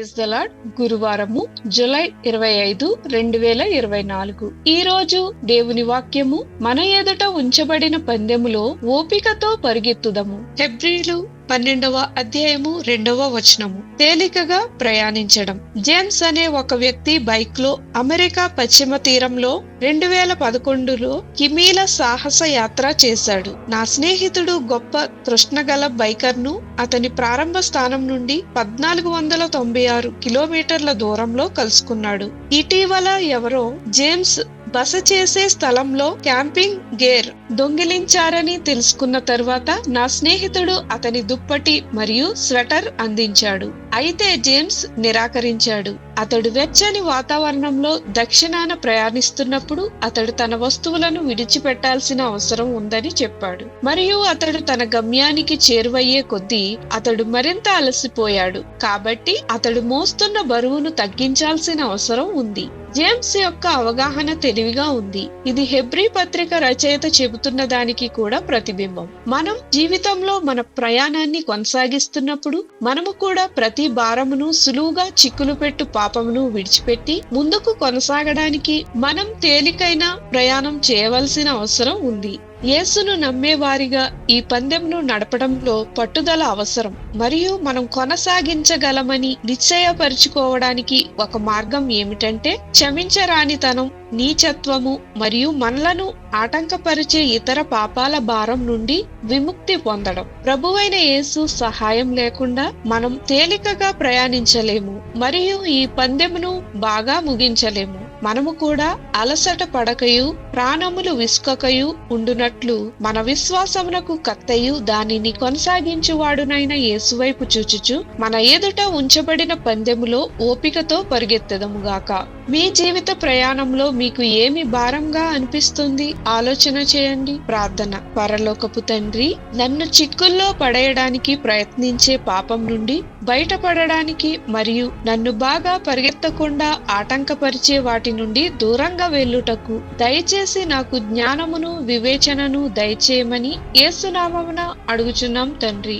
Praise the lord. గురువారము July 25, 2024. ఈ రోజు దేవుని వాక్యము, మన ఎదుట ఉంచబడిన పందెములో ఓపికతో పరిగెత్తుదము. హెబ్రీలు 12వ అధ్యాయము 2వ వచనము. తేలికగా ప్రయాణించడం. జేమ్స్ అనే ఒక వ్యక్తి బైక్ లో అమెరికా పశ్చిమ తీరంలో 2011లో కిమీల సాహస యాత్ర చేశాడు. నా స్నేహితుడు గొప్ప తృష్ణగల బైకర్ ను అతని ప్రారంభ స్థానం నుండి 1496 కిలోమీటర్ల దూరంలో కలుసుకున్నాడు. ఇటీవల ఎవరో జేమ్స్ బస చేసే స్థలంలో క్యాంపింగ్ గేర్ దొంగిలించారని తెలుసుకున్న తర్వాత నా స్నేహితుడు అతని దుప్పటి మరియు స్వెటర్ అందించాడు. అయితే జేమ్స్ నిరాకరించాడు. అతడు వెచ్చని వాతావరణంలో దక్షిణాన ప్రయాణిస్తున్నప్పుడు అతడు తన వస్తువులను విడిచిపెట్టాల్సిన అవసరం ఉందని చెప్పాడు. మరియు అతడు తన గమ్యానికి చేరువయ్యే కొద్దీ అతడు మరింత అలసిపోయాడు. కాబట్టి అతడు మోస్తున్న బరువును తగ్గించాల్సిన అవసరం ఉంది. జేమ్స్ యొక్క అవగాహన తెలివిగా ఉంది. ఇది హెబ్రీ పత్రిక రచయిత చెబుతున్న దానికి కూడా ప్రతిబింబం. మనం జీవితంలో మన ప్రయాణాన్ని కొనసాగిస్తున్నప్పుడు మనము కూడా ప్రతి భారమును సులువుగా చిక్కులు పెట్టు పాపమును విడిచిపెట్టి ముందుకు కొనసాగడానికి మనం తేలికైన ప్రయాణం చేయవలసిన అవసరం ఉంది. యేసును నమ్మేవారిగా ఈ పందెంను నడపడంలో పట్టుదల అవసరం. మరియు మనం కొనసాగించగలమని నిశ్చయపరుచుకోవడానికి ఒక మార్గం ఏమిటంటే క్షమించరానితనం, నీచత్వము మరియు మనలను ఆటంకపరిచే ఇతర పాపాల భారం నుండి విముక్తి పొందడం. ప్రభువైన యేసు సహాయం లేకుండా మనం తేలికగా ప్రయాణించలేము మరియు ఈ పందెమును బాగా ముగించలేము. మనము కూడా అలసట పడకయు ప్రాణములు విసుకకయు ఉండునట్లు మన విశ్వాసమునకు కత్తయు దానిని కొనసాగించువాడునైన యేసువైపు చూచుచు మన ఎదుట ఉంచబడిన పందెములో ఓపికతో పరిగెత్తెదముగాక. మీ జీవిత ప్రయాణంలో మీకు ఏమి భారంగా అనిపిస్తుంది? ఆలోచన చేయండి. ప్రార్థన. పరలోకపు తండ్రి, నన్ను చిక్కుల్లో పడేయడానికి ప్రయత్నించే పాపం నుండి బయటపడడానికి మరియు నన్ను బాగా పరిగెత్తకుండా ఆటంకపరిచే వాటి నుండి దూరంగా వెళ్ళుటకు దయచేసి నాకు జ్ఞానమును వివేచనను దయచేయమని యేసు నామమున అడుగుచున్నాం తండ్రి.